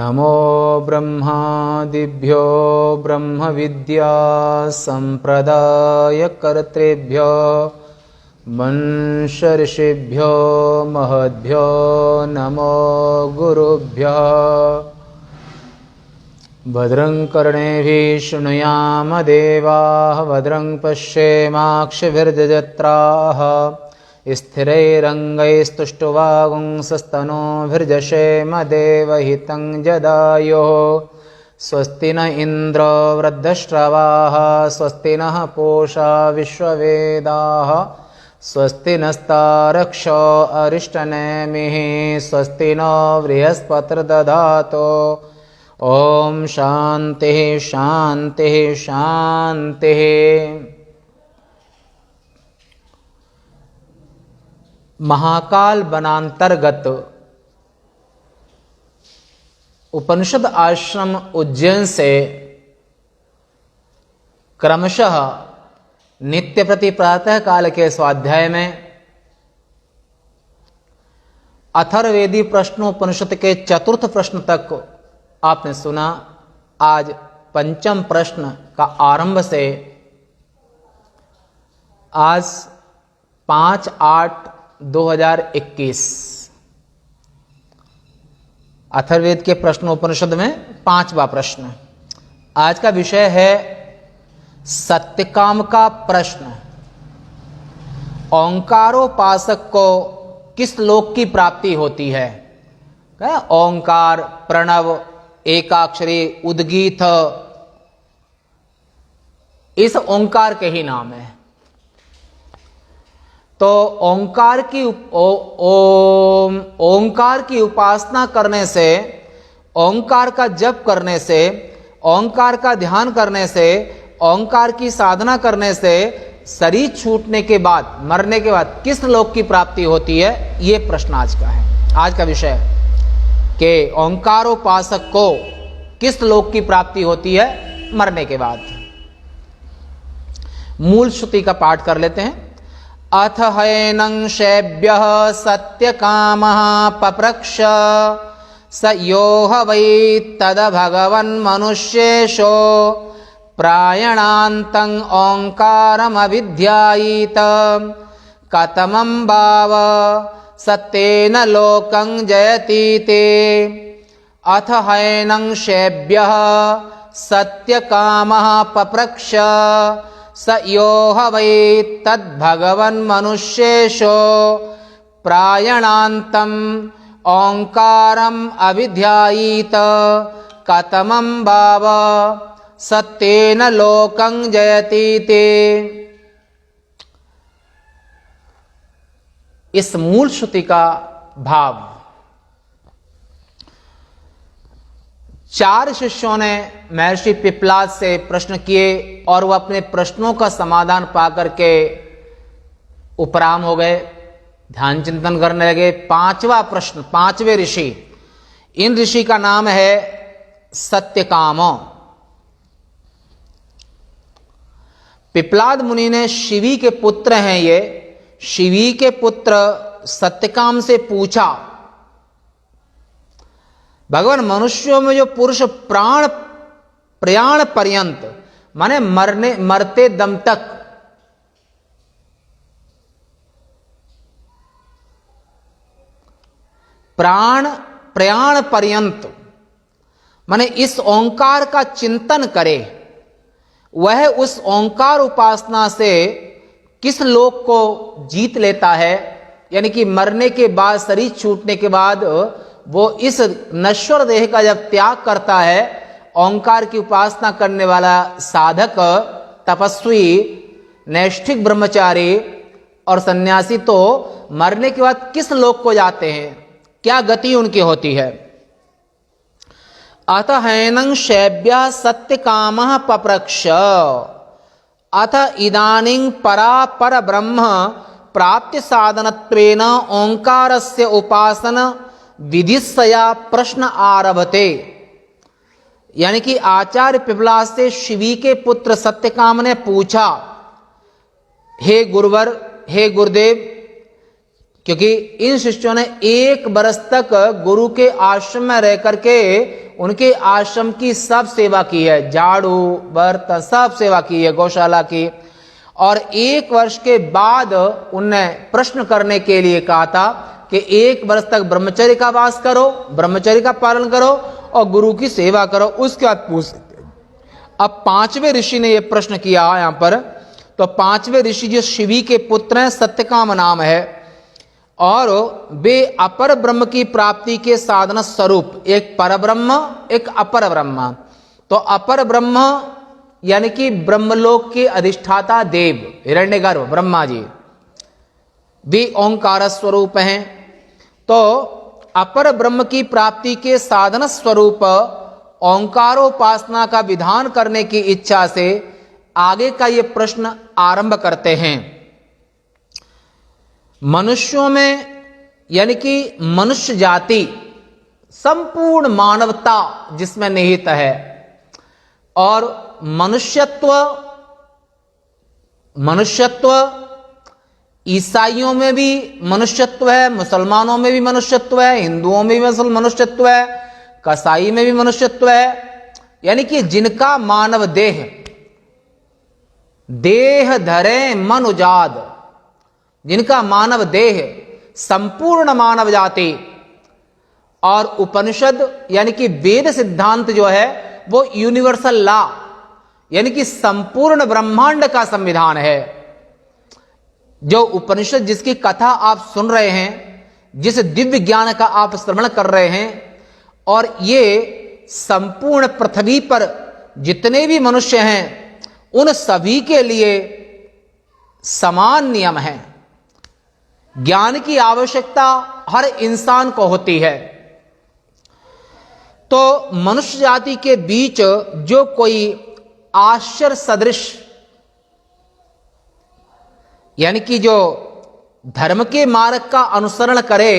नमो ब्रह्मादिभ्यो ब्रह्मविद्या संप्रदायकर्तृभ्यो वंशऋषिभ्यो महद्भ्यो नमो गुरुभ्यः। भद्रं कर्णेभिः शृणुयाम देवाः भद्रं पश्येमाक्षभिर्यजत्राः स्थिरैरङ्गैस्तुष्टुवागुंसस्तनूभिर्यशेम देवहितं जदायुः। स्वस्ति न इन्द्रो वृद्धश्रवाः स्वस्ति नः पूषा विश्ववेदाः स्वस्ति नस्तारक्षो अरिष्टनेमिः स्वस्ति नो बृहस्पतिर्दधातु। ओम शांति शांति शांति। महाकाल वनांतर्गत उपनिषद आश्रम उज्जैन से क्रमशः नित्य प्रति प्रातः काल के स्वाध्याय में अथर्ववेदी प्रश्नोपनिषद के चतुर्थ प्रश्न तक आपने सुना। आज पंचम प्रश्न का आरंभ से आज 5/8/2021 अथर्ववेद के प्रश्नोपनिषद में 5वां प्रश्न। आज का विषय है सत्यकाम का प्रश्न। ओंकारोपासक को किस लोक की प्राप्ति होती है? ओंकार, प्रणव, एकाक्षरी, उद्गीत, इस ओंकार के ही नाम है। तो ओंकार की उपासना करने से, ओंकार का जप करने से, ओंकार का ध्यान करने से, ओंकार की साधना करने से शरीर छूटने के बाद, मरने के बाद किस लोक की प्राप्ति होती है, ये प्रश्न आज का है। आज का विषय है कि ओंकारोपासक को किस लोक की प्राप्ति होती है मरने के बाद। मूल श्रुति का पाठ कर लेते हैं। अथ हैनं शैभ्यः सत्यकामः पप्रक्ष स योह वै तद भगवन्मनुष्येशो प्रायणान्तं ओंकारमभिध्यायीत कतमं भाव सत्येन लोकं जयतीते। अथ हैनं शैभ्यः सत्यकामः पप्रक्ष स योह वै तद्भगवन्मनुष्येशो प्रायणान्तम् ओंकारम् अभिध्यायीत कतमं भाव सत्येन लोकं जयतीते। इस मूल श्रुति का भाव 4 शिष्यों ने महर्षि पिप्पलाद से प्रश्न किए और वह अपने प्रश्नों का समाधान पाकर के उपराम हो गए, ध्यान चिंतन करने लगे। 5वां प्रश्न, 5वें ऋषि, इन ऋषि का नाम है सत्यकाम। पिप्पलाद मुनि ने, शिवी के पुत्र हैं ये, शिवी के पुत्र सत्यकाम से पूछा, भगवान मनुष्यों में जो पुरुष प्रयाण पर्यंत, माने मरते दम तक प्रयाण पर्यंत माने इस ओंकार का चिंतन करे, वह उस ओंकार उपासना से किस लोक को जीत लेता है। यानी कि मरने के बाद, शरीर छूटने के बाद वो इस नश्वर देह का जब त्याग करता है, ओंकार की उपासना करने वाला साधक, तपस्वी, नैष्ठिक ब्रह्मचारी और सन्यासी तो मरने के बाद किस लोक को जाते हैं, क्या गति उनकी होती है। अथ हैनं शैभ्यः सत्यकामः पप्रक्ष अथ इदानीं परापर ब्रह्म प्राप्ति साधनत्वेन ओंकारस्य उपासना विधिस्या प्रश्न आरभते। यानी कि आचार्य पिप्पलाद से शिवी के पुत्र सत्यकाम ने पूछा, हे गुरुवर, हे गुरुदेव, क्योंकि इन शिष्यों ने 1 बरस तक गुरु के आश्रम में रह करके उनके आश्रम की सब सेवा की है, झाड़ू बर्तन सब सेवा की है, गौशाला की। और 1 वर्ष के बाद उनने प्रश्न करने के लिए कहा था कि 1 वर्ष तक ब्रह्मचर्य का वास करो, ब्रह्मचर्य का पालन करो और गुरु की सेवा करो, उसके बाद पूछ सकते। अब 5वें ऋषि ने यह प्रश्न किया यहां पर। तो 5वें ऋषि जो शिवी के पुत्र हैं, सत्यकाम नाम है, और वे अपर ब्रह्म की प्राप्ति के साधन स्वरूप, एक पर ब्रह्म एक अपर ब्रह्म। तो अपर ब्रह्म यानी कि ब्रह्मलोक के अधिष्ठाता देव हिरण्यगर्भ ब्रह्मा जी, वे ओंकार स्वरूप हैं। तो अपर ब्रह्म की प्राप्ति के साधन स्वरूप ओंकारोपासना का विधान करने की इच्छा से आगे का ये प्रश्न आरंभ करते हैं। मनुष्यों में यानी कि मनुष्य जाति, संपूर्ण मानवता जिसमें निहित है, और मनुष्यत्व ईसाइयों में भी मनुष्यत्व है, मुसलमानों में भी मनुष्यत्व है, हिंदुओं में भी मनुष्यत्व है, कसाई में भी मनुष्यत्व है। यानी कि जिनका मानव देह धरे मन उजाद, जिनका मानव देह संपूर्ण मानव जाति, और उपनिषद यानी कि वेद सिद्धांत जो है वो यूनिवर्सल लॉ यानी कि संपूर्ण ब्रह्मांड का संविधान है। जो उपनिषद जिसकी कथा आप सुन रहे हैं, जिस दिव्य ज्ञान का आप श्रवण कर रहे हैं, और ये संपूर्ण पृथ्वी पर जितने भी मनुष्य हैं उन सभी के लिए समान नियम है। ज्ञान की आवश्यकता हर इंसान को होती है। तो मनुष्य जाति के बीच जो कोई आश्चर्य सदृश यानी कि जो धर्म के मार्ग का अनुसरण करे,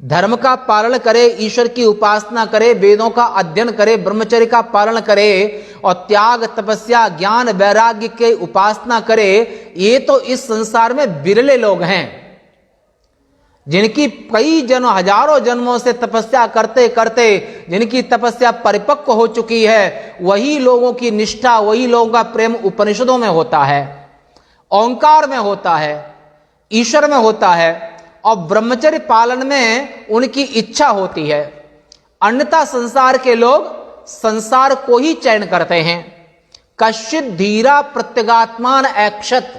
धर्म का पालन करे, ईश्वर की उपासना करे, वेदों का अध्ययन करे, ब्रह्मचर्य का पालन करे और त्याग तपस्या ज्ञान वैराग्य के उपासना करे, ये तो इस संसार में बिरले लोग हैं। जिनकी कई हजारों जन्मों से तपस्या करते करते जिनकी तपस्या परिपक्व हो चुकी है, वही लोगों की निष्ठा, वही लोगों का प्रेम उपनिषदों में होता है, ओंकार में होता है, ईश्वर में होता है, और ब्रह्मचर्य पालन में उनकी इच्छा होती है। अन्यथा संसार के लोग संसार को ही चयन करते हैं। कश्चित धीरा प्रत्यगात्मान ऐक्षत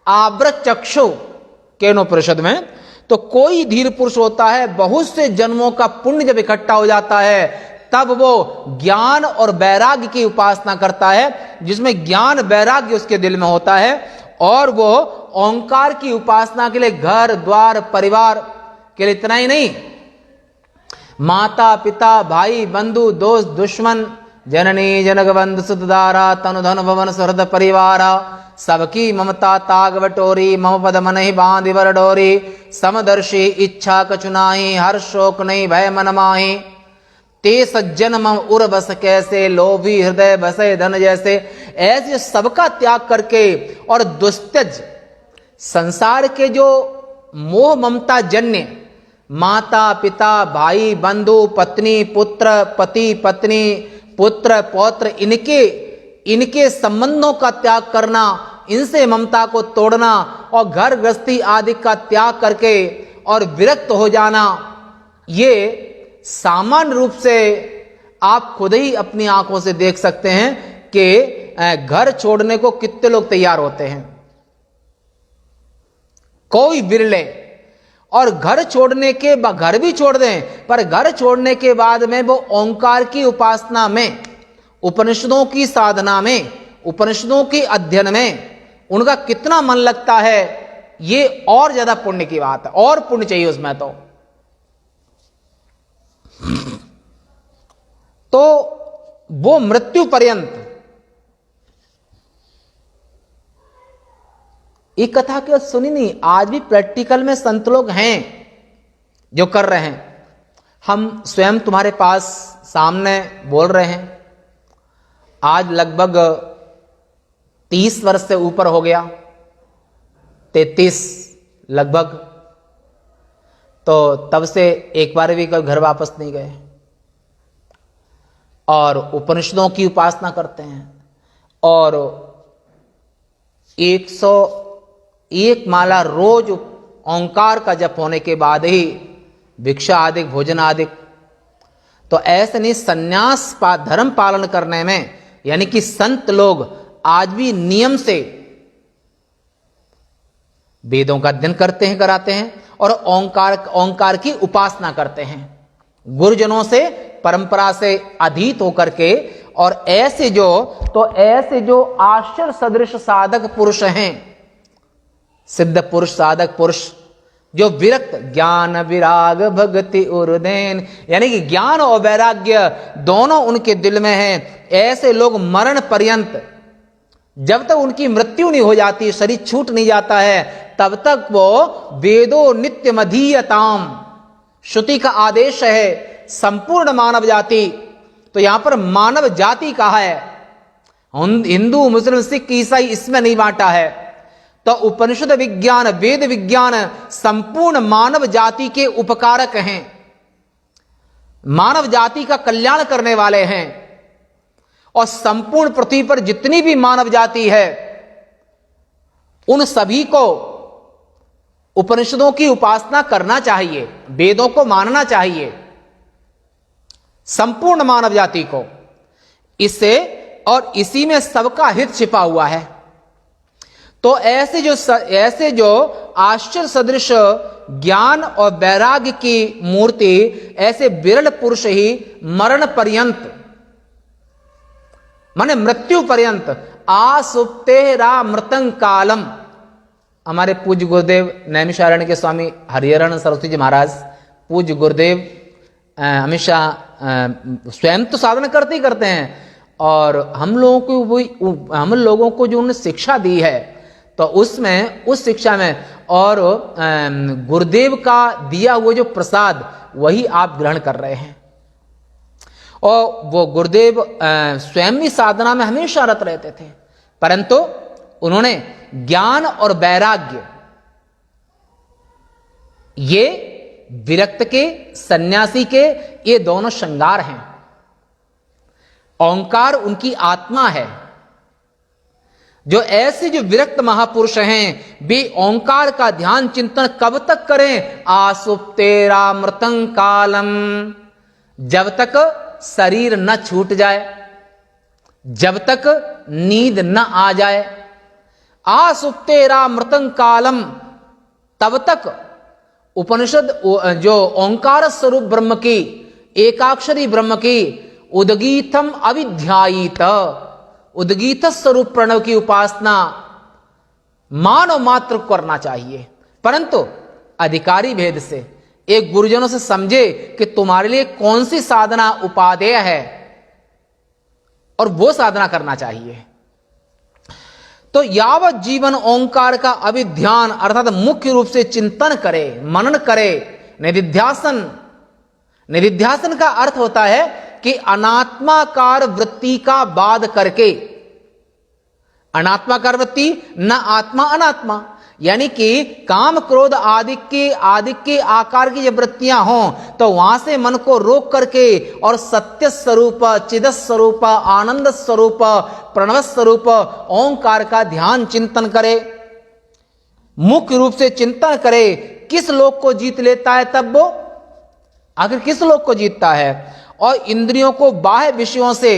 आव्रत चक्षु केनोपनिषद में। तो कोई धीर पुरुष होता है, बहुत से जन्मों का पुण्य जब इकट्ठा हो जाता है तब वो ज्ञान और वैराग्य की उपासना करता है, जिसमें ज्ञान वैराग्य उसके दिल में होता है, और वो ओंकार की उपासना के लिए घर द्वार परिवार के लिए इतना ही नहीं, माता पिता भाई बंधु दोस्त दुश्मन जननी जनक बंधु सुतदारा तनु धन भवन सुहृद परिवारा सबकी ममता ताग बटोरी मम पद मन ही बांधि वर डोरी समदर्शी इच्छा कचुनाही हर शोक नहीं भय मन माही ते सज्जन मम उर बस कैसे लोभी हृदय बसे धन जैसे। ऐसे सबका त्याग करके और दुस्तज संसार के जो मोह ममता जन्य माता पिता भाई बंधु पत्नी पुत्र पति पत्नी पुत्र पौत्र इनके संबंधों का त्याग करना, इनसे ममता को तोड़ना और घर गृहस्थी आदि का त्याग करके और विरक्त हो जाना, ये सामान्य रूप से आप खुद ही अपनी आंखों से देख सकते हैं कि घर छोड़ने को कितने लोग तैयार होते हैं। कोई बिरले। और घर छोड़ने के घर भी छोड़ दें, पर घर छोड़ने के बाद में वो ओंकार की उपासना में, उपनिषदों की साधना में, उपनिषदों के अध्ययन में उनका कितना मन लगता है, ये और ज्यादा पुण्य की बात है। और पुण्य चाहिए उसमें तो वो मृत्यु पर्यंत। ये कथा केवल सुनी नहीं, आज भी प्रैक्टिकल में संत लोग हैं जो कर रहे हैं। हम स्वयं तुम्हारे पास सामने बोल रहे हैं, आज लगभग 30 वर्ष से ऊपर हो गया, 33 लगभग। तो तब से एक बार भी कभी घर वापस नहीं गए। और उपनिषदों की उपासना करते हैं और 101 माला रोज ओंकार का जप होने के बाद ही भिक्षा आदि भोजन आदि। तो ऐसे नहीं, संन्यास धर्म पालन करने में यानी कि संत लोग आज भी नियम से वेदों का अध्ययन करते हैं, कराते हैं और ओंकार की उपासना करते हैं गुरुजनों से परंपरा से अधीत होकर के। और ऐसे जो आश्चर्य सदृश साधक पुरुष हैं, सिद्ध पुरुष साधक पुरुष जो विरक्त, ज्ञान विराग भक्ति उर्देन, यानी कि ज्ञान और वैराग्य दोनों उनके दिल में है, ऐसे लोग मरण पर्यंत जब तक उनकी मृत्यु नहीं हो जाती, शरीर छूट नहीं जाता है, तब तक वो वेदो नित्य मधीयताम, श्रुति का आदेश है संपूर्ण मानव जाति। तो यहां पर मानव जाति कहा है, हिंदू मुस्लिम सिख ईसाई इसमें नहीं बांटा है। तो उपनिषद विज्ञान वेद विज्ञान संपूर्ण मानव जाति के उपकारक हैं, मानव जाति का कल्याण करने वाले हैं। और संपूर्ण पृथ्वी पर जितनी भी मानव जाति है उन सभी को उपनिषदों की उपासना करना चाहिए, वेदों को मानना चाहिए, संपूर्ण मानव जाति को। इससे और इसी में सबका हित छिपा हुआ है। तो ऐसे जो आश्चर्य सदृश ज्ञान और वैराग्य की मूर्ति, ऐसे विरल पुरुष ही मरण पर्यंत माने मृत्यु पर्यंत आसुप्तेरा मृतं कालम, हमारे पूज्य गुरुदेव नैमिषारण्य के स्वामी हरिहरण सरस्वती जी महाराज, पूज्य गुरुदेव हमेशा स्वयं तो साधना करते ही करते हैं और हम लोगों को जो उन्होंने शिक्षा दी है तो उस शिक्षा में और गुरुदेव का दिया हुआ जो प्रसाद वही आप ग्रहण कर रहे हैं। और वो गुरुदेव स्वयं भी साधना में हमेशा रत रहते थे, परंतु उन्होंने ज्ञान और वैराग्य ये विरक्त के, सन्यासी के, ये दोनों श्रृंगार हैं। ओंकार उनकी आत्मा है। जो ऐसे जो विरक्त महापुरुष हैं वे ओंकार का ध्यान चिंतन कब तक करें? आसुप्तेरा मृतं कालम, जब तक शरीर न छूट जाए, जब तक नींद न आ जाए। आसुप्तेरा मृतं कालम, तब तक उपनिषद जो ओंकार स्वरूप ब्रह्म की, एकाक्षरी ब्रह्म की उद्गीतम अविध्यायित, उद्गीत स्वरूप प्रणव की उपासना मानव मात्र करना चाहिए। परंतु अधिकारी भेद से एक गुरुजनों से समझे कि तुम्हारे लिए कौन सी साधना उपादेय है और वो साधना करना चाहिए। तो यावत जीवन ओंकार का अभिध्यान अर्थात मुख्य रूप से चिंतन करे, मनन करे, निधिध्यासन। निधिध्यासन का अर्थ होता है कि अनात्माकार वृत्ति का बाध करके, अनात्माकार वृत्ति न आत्मा अनात्मा, यानी कि काम क्रोध आदि के आकार की जब वृत्तियां हों तो वहां से मन को रोक करके और सत्य स्वरूप, चिद स्वरूप, आनंद स्वरूप, प्रणव स्वरूप ओंकार का ध्यान चिंतन करे, मुख्य रूप से चिंतन करे। किस लोक को जीत लेता है तब वो? आखिर किस लोक को जीतता है? और इंद्रियों को बाह्य विषयों से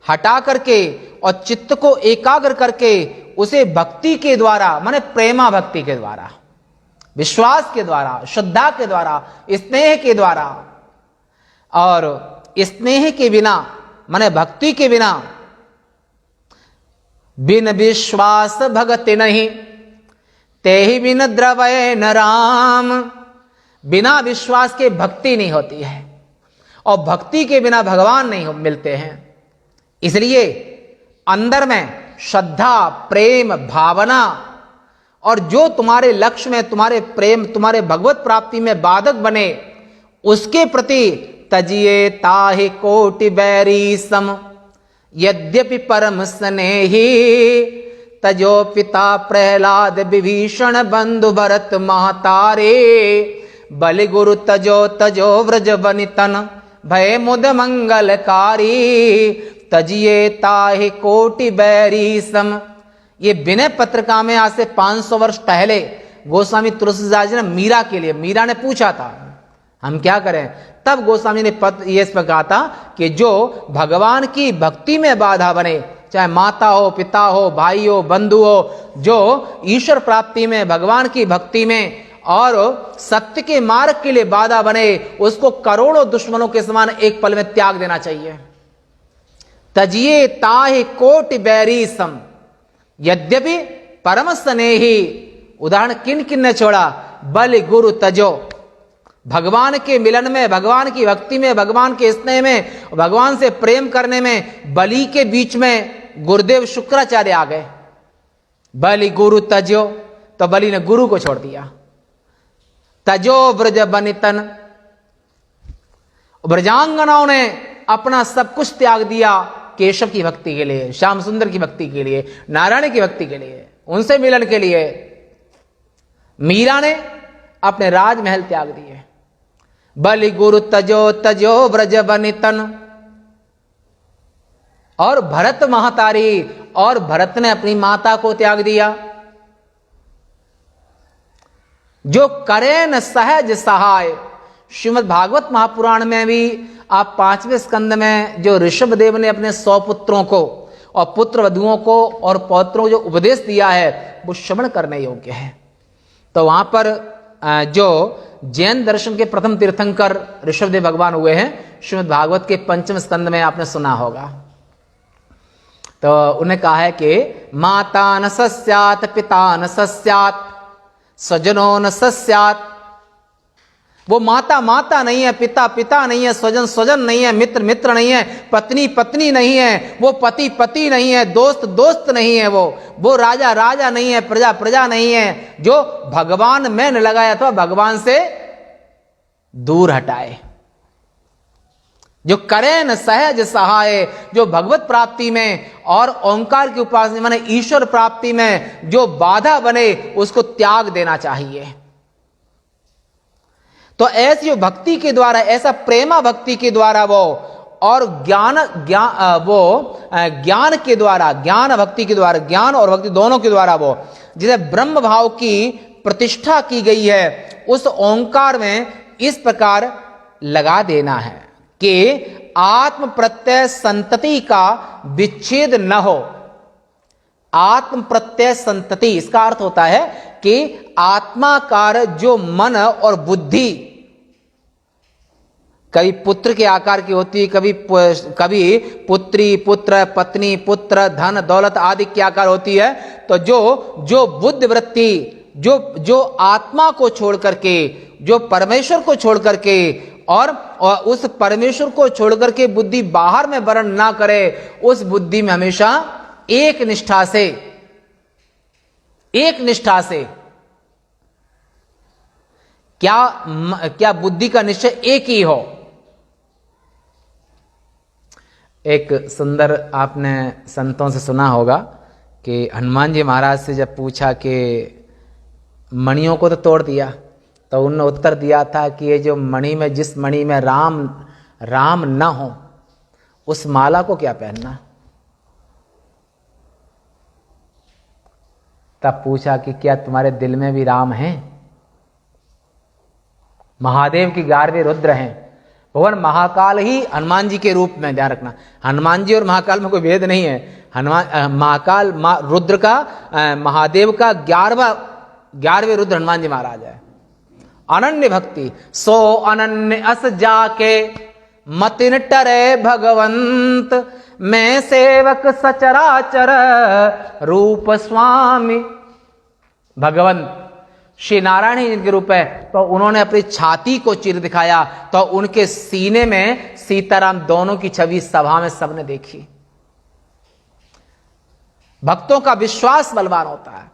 हटा करके और चित्त को एकाग्र करके उसे भक्ति के द्वारा, माने प्रेमा भक्ति के द्वारा, विश्वास के द्वारा, श्रद्धा के द्वारा, स्नेह के द्वारा, और स्नेह के बिना माने भक्ति के बिना बिन विश्वास भगति नहीं, तेहि बिन द्रवय न राम। बिना विश्वास के भक्ति नहीं होती है और भक्ति के बिना भगवान नहीं मिलते हैं। इसलिए अंदर में श्रद्धा, प्रेम, भावना और जो तुम्हारे लक्ष्य में, तुम्हारे प्रेम, तुम्हारे भगवत प्राप्ति में बाधक बने, उसके प्रति तजिए ताहि कोटि बैरी सम, यद्यपि परम स्नेही तजो पिता प्रहलाद विभीषण बंधु भरत महतारे, बलि गुरु तजो तजो व्रज बनितन भय मुद मंगलकारी, तजिए ताहि कोटि बैरी सम। ये विनय पत्रिका में आज से 500 वर्ष पहले गोस्वामी तुलसीदास जी ने मीरा के लिए, मीरा ने पूछा था हम क्या करें, तब गोस्वामी ने पत्र ये इस पर कहा था कि जो भगवान की भक्ति में बाधा बने, चाहे माता हो, पिता हो, भाई हो, बंधु हो, जो ईश्वर प्राप्ति में, भगवान की भक्ति में और सत्य के मार्ग के लिए बाधा बने, उसको करोड़ों दुश्मनों के समान एक पल में त्याग देना चाहिए। तजिए ताहि कोटि बैरी सम, यद्यपि परम स्नेही, उदाहरण किन किन ने छोड़ा, बलि गुरु तजो, भगवान के मिलन में, भगवान की भक्ति में, भगवान के स्नेह में, भगवान से प्रेम करने में बलि के बीच में गुरुदेव शुक्राचार्य आ गए। बलि गुरु तजो, तो बलि ने गुरु को छोड़ दिया। तजो ब्रज बनितन, ब्रजांगनाओं ने अपना सब कुछ त्याग दिया केशव की भक्ति के लिए, श्याम सुंदर की भक्ति के लिए, नारायण की भक्ति के लिए, उनसे मिलन के लिए। मीरा ने अपने राजमहल त्याग दिए। बलि गुरु तजो तजो ब्रज बनितन, और भरत महतारी, और भरत ने अपनी माता को त्याग दिया। जो करे न सहज सहाय, श्रीमद् भागवत महापुराण में भी आप 5वें स्कंद में जो ऋषभ देव ने अपने 100 पुत्रों को और पुत्र वधुओं को और पौत्रों को जो उपदेश दिया है वो श्रवण करने योग्य है। तो वहां पर जो जैन दर्शन के प्रथम तीर्थंकर ऋषभदेव भगवान हुए हैं, श्रीमद् भागवत के 5वें स्कंद में आपने सुना होगा। तो उन्होंने कहा है कि माता न सस्यात, पिता न सस्यात, स्वजनो न सस्यात। वो माता माता नहीं है, पिता पिता नहीं है, स्वजन स्वजन नहीं है, मित्र मित्र नहीं है, पत्नी पत्नी नहीं है, वो पति पति नहीं है, दोस्त दोस्त नहीं है, वो राजा राजा नहीं है, प्रजा प्रजा नहीं है। जो भगवान में न लगाया था भगवान से दूर हटाए। जो करे न सहज सहाय, जो भगवत प्राप्ति में और ओंकार की उपासना माने ईश्वर प्राप्ति में जो बाधा बने उसको त्याग देना चाहिए। तो ऐसी जो भक्ति के द्वारा, ऐसा प्रेमा भक्ति के द्वारा वो और ज्ञान के द्वारा, ज्ञान भक्ति के द्वारा, ज्ञान और भक्ति दोनों के द्वारा वो जिसे ब्रह्म भाव की प्रतिष्ठा की गई है, उस ओंकार में इस प्रकार लगा देना है कि आत्म प्रत्यय संतति का विच्छेद न हो। आत्म प्रत्यय संतति, इसका अर्थ होता है कि आत्माकार जो मन और बुद्धि कभी पुत्र के आकार की होती है, कभी पुत्री पुत्र, पत्नी पुत्र, धन दौलत आदि के आकार होती है। तो जो बुद्धि वृत्ति जो आत्मा को छोड़ करके, जो परमेश्वर को छोड़ करके और उस परमेश्वर को छोड़ करके बुद्धि बाहर में वर्ण ना करे, उस बुद्धि में हमेशा एक निष्ठा से क्या बुद्धि का निश्चय एक ही हो। एक सुंदर आपने संतों से सुना होगा कि हनुमान जी महाराज से जब पूछा कि मणियों को तो तोड़ दिया, तो उन्होंने उत्तर दिया था कि ये जो मणि में, जिस मणि में राम न हो, उस माला को क्या पहनना। तब पूछा कि क्या तुम्हारे दिल में भी राम हैं? महादेव की 11वें रुद्र हैं, भगवान महाकाल ही हनुमान जी के रूप में, ध्यान रखना हनुमान जी और महाकाल में कोई भेद नहीं है। महाकाल रुद्र का, महादेव का 11वें रुद्र हनुमान जी महाराज है। अनन्य भक्ति सो अनन्य अस जाके मतिन टरे भगवंत, मैं सेवक सचराचर रूप स्वामी। भगवंत श्री नारायण ही जिनके रूप है, तो उन्होंने अपनी छाती को चीर दिखाया, तो उनके सीने में सीताराम दोनों की छवि सभा में सबने देखी। भक्तों का विश्वास बलवान होता है।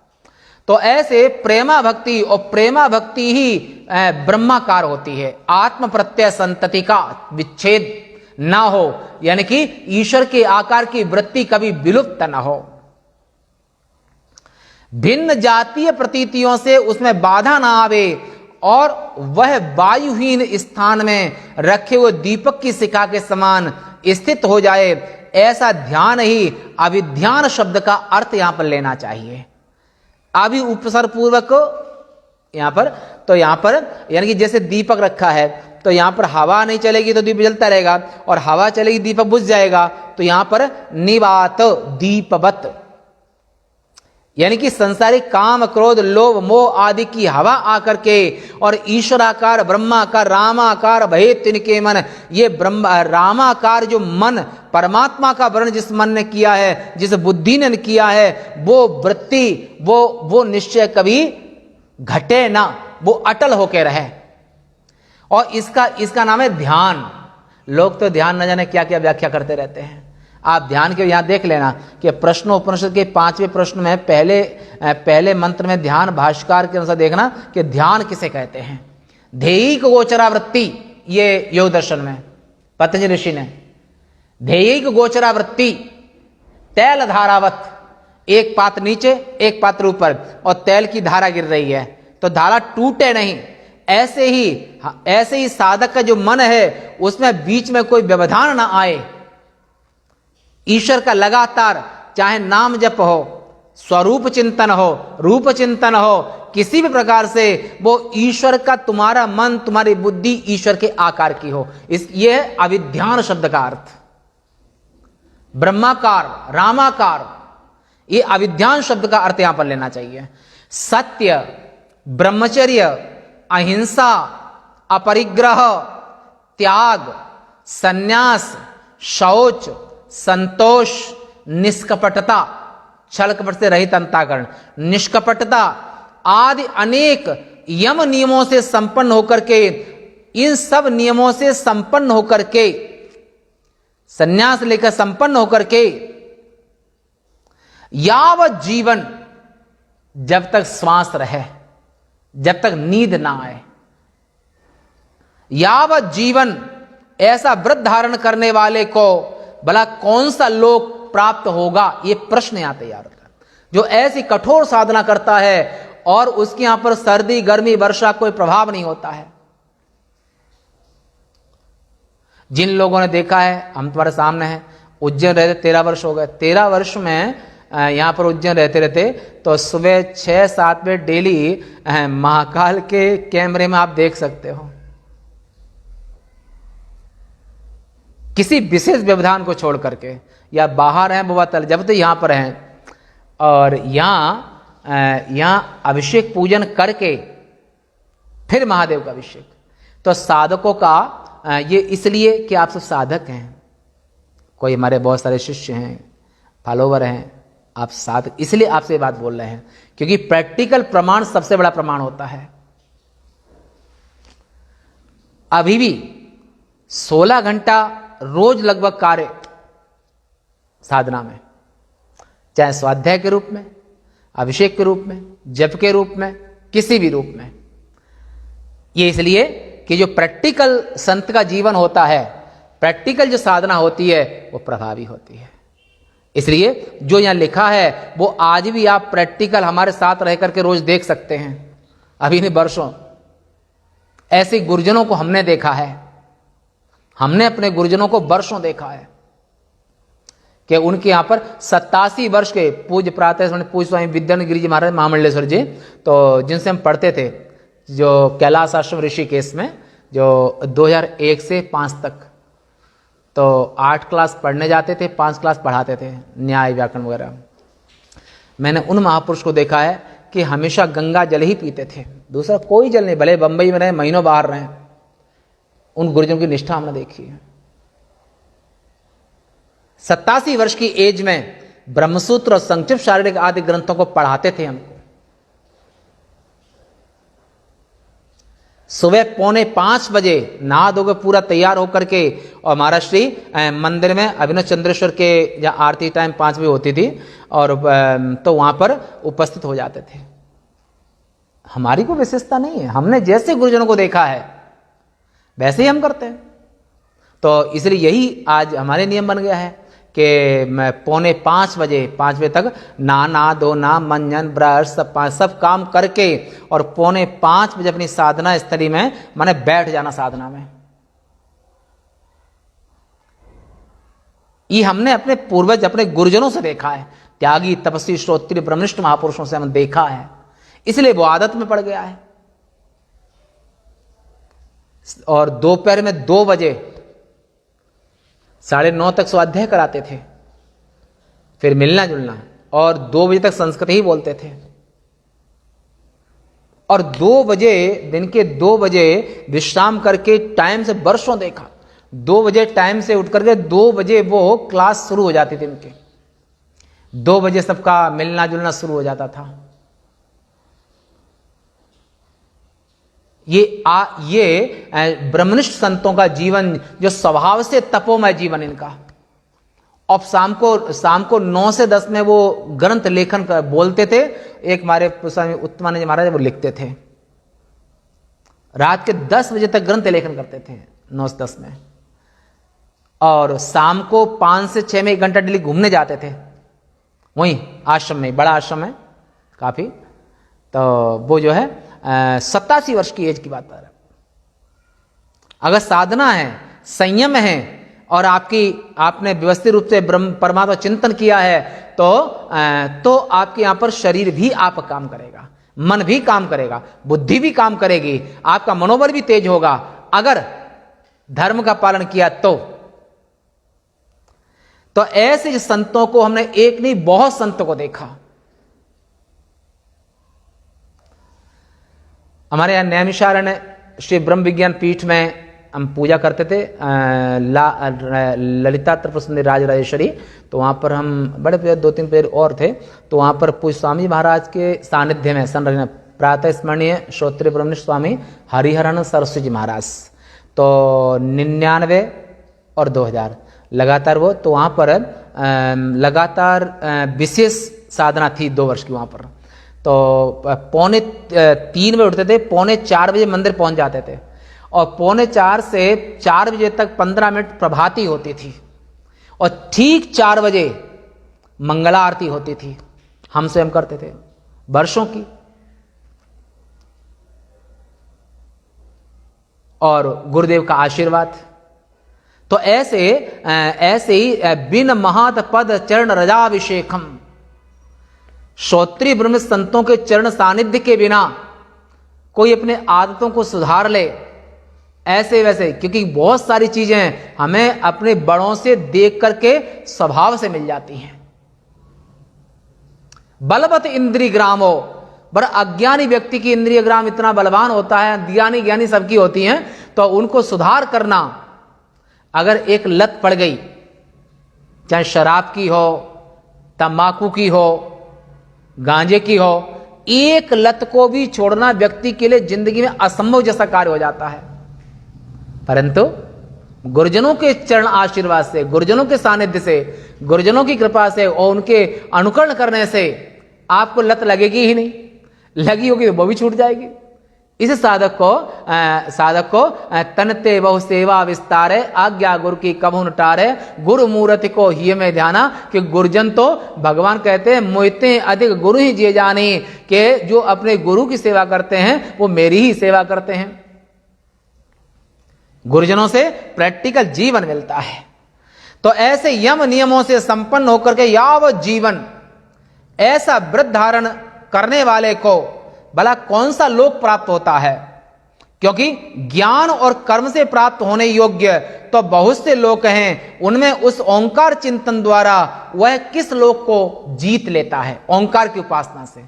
तो ऐसे प्रेमा भक्ति, और प्रेमा भक्ति ही ब्रह्माकार होती है। आत्म प्रत्यय संतति का विच्छेद ना हो, यानी कि ईश्वर के आकार की वृत्ति कभी विलुप्त ना हो। भिन्न जातीय प्रतीतियों से उसमें बाधा ना आवे और वह वायुहीन स्थान में रखे हुए दीपक की शिखा के समान स्थित हो जाए, ऐसा ध्यान ही अभिध्यान शब्द का अर्थ यहां पर लेना चाहिए। अभी उपसर्ग पूर्वक यहां पर, तो यहां पर यानी कि जैसे दीपक रखा है तो यहां पर हवा नहीं चलेगी तो दीप जलता रहेगा, और हवा चलेगी दीपक बुझ जाएगा, तो यहां पर निवात दीपवत, यानी कि संसारिक काम क्रोध लोभ मोह आदि की हवा आकर के और ईश्वराकार ब्रह्माकार रामाकार भय तिनके मन, ये ब्रह्म रामाकार जो मन परमात्मा का वर्ण जिस मन ने किया है, जिस बुद्धि ने किया है, वो वृत्ति वो निश्चय कभी घटे ना, वो अटल होके रहे। और इसका नाम है ध्यान। लोग तो ध्यान न जाने क्या क्या व्याख्या करते रहते हैं। आप ध्यान के यहां देख लेना कि प्रश्नोपनिषद के 5वें प्रश्न में पहले मंत्र में ध्यान भाष्यकार के अनुसार देखना कि ध्यान किसे कहते हैं। ध्येयिक गोचरावृत्ति, ये योग दर्शन में पतंजलि ऋषि ने ध्येयिक गोचरावृत्ति तैल धारावत, एक पात्र नीचे एक पात्र ऊपर और तैल की धारा गिर रही है तो धारा टूटे नहीं, ऐसे ही साधक का जो मन है उसमें बीच में कोई व्यवधान ना आए। ईश्वर का लगातार चाहे नाम जप हो, स्वरूप चिंतन हो, रूप चिंतन हो, किसी भी प्रकार से वो ईश्वर का, तुम्हारा मन तुम्हारी बुद्धि ईश्वर के आकार की हो, ये है अभिध्यान शब्द का अर्थ। ब्रह्माकार रामाकार, ये अभिध्यान शब्द का अर्थ यहां पर लेना चाहिए। सत्य, ब्रह्मचर्य, अहिंसा, अपरिग्रह, त्याग, संन्यास, शौच, संतोष, निष्कपटता, छल कपट से रहित अंतःकरण, निष्कपटता आदि अनेक यम नियमों से संपन्न होकर के, इन सब नियमों से संपन्न होकर के, संन्यास लेकर संपन्न होकर के, यावत जीवन, जब तक श्वास रहे, जब तक नींद ना आए, यावत जीवन ऐसा व्रत धारण करने वाले को भला कौन सा लोक प्राप्त होगा, ये प्रश्न यहां तैयार होता है। जो ऐसी कठोर साधना करता है और उसके यहां पर सर्दी गर्मी वर्षा कोई प्रभाव नहीं होता है। जिन लोगों ने देखा है, हम तुम्हारे सामने हैं, उज्जैन रहते 13 वर्ष हो गए, 13 वर्ष में यहां पर उज्जैन रहते रहते तो सुबह 6-7 बजे डेली महाकाल के कैमरे में आप देख सकते हो। किसी विशेष व्यवधान को छोड़ करके, या बाहर हैं वो तल, जब तो यहां पर हैं और यहां अभिषेक पूजन करके फिर महादेव का अभिषेक। तो साधकों का ये इसलिए कि आप सब साधक हैं, कोई हमारे बहुत सारे शिष्य हैं, फॉलोवर हैं, आप साधक, इसलिए आपसे ये बात बोल रहे हैं, क्योंकि प्रैक्टिकल प्रमाण सबसे बड़ा प्रमाण होता है। अभी भी 16 घंटा रोज लगभग कार्य साधना में, चाहे स्वाध्याय के रूप में, अभिषेक के रूप में, जप के रूप में, किसी भी रूप में। ये इसलिए कि जो प्रैक्टिकल संत का जीवन होता है, प्रैक्टिकल जो साधना होती है वो प्रभावी होती है। इसलिए जो यहां लिखा है वो आज भी आप प्रैक्टिकल हमारे साथ रह करके रोज देख सकते हैं। अभी नहीं वर्षों ऐसे गुरुजनों को हमने देखा है, हमने अपने गुरुजनों को वर्षों देखा है कि उनके यहां पर 87 वर्ष के पूज्य प्रातः पूज्य स्वामी विद्यानंद गिरि जी महाराज महामंडलेश्वर जी, तो जिनसे हम पढ़ते थे, जो कैलाश आश्रम ऋषिकेश में, जो 2001 से 5 तक, तो 8 क्लास पढ़ने जाते थे, 5 क्लास पढ़ाते थे, न्याय व्याकरण वगैरह। मैंने उन महापुरुष को देखा है कि हमेशा गंगा जल ही पीते थे, दूसरा कोई जल नहीं, भले बंबई में रहे, महीनों बाहर रहे, उन गुरुजनों की निष्ठा हमने देखी है। 87 वर्ष की एज में ब्रह्मसूत्र और संक्षिप्त शारीरिक आदि ग्रंथों को पढ़ाते थे हमको। सुबह 4:45 बजे नहा धोकर पूरा तैयार होकर के, और महाराष्ट्री मंदिर में अभिनव चंद्रेश्वर के जहाँ आरती टाइम 5 बजे होती थी, और तो वहां पर उपस्थित हो जाते थे। हमारी कोई विशेषता नहीं है, हमने जैसे गुरुजनों को देखा है वैसे ही हम करते हैं। तो इसलिए यही आज हमारे नियम बन गया है कि मैं 4:45 तक नहा धोना मंजन ब्रश सब काम करके और 4:45 अपनी साधना स्थली में मैंने बैठ जाना साधना में। ये हमने अपने पूर्वज अपने गुरुजनों से देखा है, त्यागी तपस्वी श्रोत्रिय ब्रह्मनिष्ठ महापुरुषों से हमने देखा है, इसलिए वो आदत में पड़ गया है। और दोपहर में 2 बजे 9:30 तक स्वाध्याय कराते थे, फिर मिलना जुलना, और 2 बजे तक संस्कृत ही बोलते थे। और 2 बजे दिन के 2 बजे विश्राम करके टाइम से वर्षों देखा, 2 बजे टाइम से उठ करके 2 बजे वो क्लास शुरू हो जाती थी उनके, 2 बजे सबका मिलना जुलना शुरू हो जाता था। ये ब्रह्मनिष्ठ संतों का जीवन जो स्वभाव से तपोमय जीवन इनका। अब शाम को 9 से 10 में वो ग्रंथ लेखन बोलते थे। एक हमारे स्वामी उत्तमानंद महाराज वो लिखते थे, रात के 10 बजे तक ग्रंथ लेखन करते थे 9 से 10 में, और शाम को 5 से 6 में 1 घंटा डेली घूमने जाते थे वहीं आश्रम में, बड़ा आश्रम है काफी। तो वो जो है 87 वर्ष की एज की बात है। अगर साधना है, संयम है और आपने व्यवस्थित रूप से ब्रह्म परमात्मा चिंतन किया है तो आपके यहां पर शरीर भी आप काम करेगा, मन भी काम करेगा, बुद्धि भी काम करेगी, आपका मनोबल भी तेज होगा अगर धर्म का पालन किया तो ऐसे संतों को हमने एक नहीं बहुत संतों को देखा। हमारे यहाँ नैमिषारण्य श्री ब्रह्म विज्ञान पीठ में हम पूजा करते थे, ललिता त्रिपुर सुंदरी राजराजेश्वरी। तो वहाँ पर हम बड़े पेड़ 2-3 पेड़ और थे, तो वहाँ पर पूज्य स्वामी महाराज के सानिध्य में संरचना प्रातः स्मरणीय श्रोत्रिय ब्रह्मनिष्ठ स्वामी हरिहरानंद सरस्वती जी महाराज, तो 99 और 2000 लगातार वो, तो वहाँ पर लगातार विशेष साधना थी 2 वर्ष की वहाँ पर। तो 3:45 में उठते थे, 3:45 बजे मंदिर पहुंच जाते थे, और 3:45 से 4 बजे तक 15 मिनट प्रभाती होती थी, और ठीक 4 बजे मंगला आरती होती थी। हम स्वयं करते थे वर्षों की। और गुरुदेव का आशीर्वाद। तो ऐसे ही बिन महत पद चरण रजाभिषेकम, श्रोत्रिय ब्रह्म संतों के चरण सानिध्य के बिना कोई अपने आदतों को सुधार ले ऐसे वैसे, क्योंकि बहुत सारी चीजें हमें अपने बड़ों से देख करके स्वभाव से मिल जाती हैं। बलवत इंद्रिय ग्राम हो, बड़ा अज्ञानी व्यक्ति की इंद्रिय ग्राम इतना बलवान होता है, ज्ञानी सबकी होती हैं, तो उनको सुधार करना। अगर एक लत पड़ गई, चाहे शराब की हो, तंबाकू की हो, गांजे की हो, एक लत को भी छोड़ना व्यक्ति के लिए जिंदगी में असंभव जैसा कार्य हो जाता है। परंतु गुरुजनों के चरण आशीर्वाद से, गुरुजनों के सानिध्य से, गुरुजनों की कृपा से और उनके अनुकरण करने से आपको लत लगेगी ही नहीं, लगी होगी तो वो भी छूट जाएगी। इस साधक को तनते बहु सेवा विस्तारे, आज्ञा गुरु की कभू न टारे, गुरु मूर्ति को ही में ध्याना। कि गुरुजन तो भगवान कहते हैं मोहिते अधिक गुरु ही जिए जानी, कि जो अपने गुरु की सेवा करते हैं वो मेरी ही सेवा करते हैं। गुरुजनों से प्रैक्टिकल जीवन मिलता है। तो ऐसे यम नियमों से संपन्न होकर के यावत जीवन ऐसा व्रत धारण करने वाले को भला कौन सा लोक प्राप्त होता है? क्योंकि ज्ञान और कर्म से प्राप्त होने योग्य तो बहुत से लोग हैं, उनमें उस ओंकार चिंतन द्वारा वह किस लोक को जीत लेता है? ओंकार की उपासना से।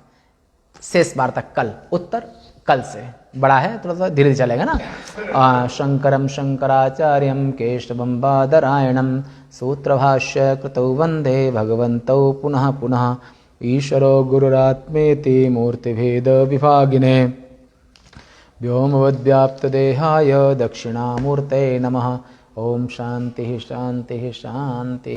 शेष बार तक कल उत्तर, कल से बड़ा है, थोड़ा सा धीरे चलेगा ना। शंकरम शंकराचार्यम केशवम बादरायणम सूत्रभाष्य कृतौ वंदे भगवन्तौ पुनः पुनः। ईश्वरो गुरुरात्मेति मूर्तिभेद विभागिने व्योमवद्व्याप्तदेहाय दक्षिणामूर्तये नमः। ओम शांति शांति शांति।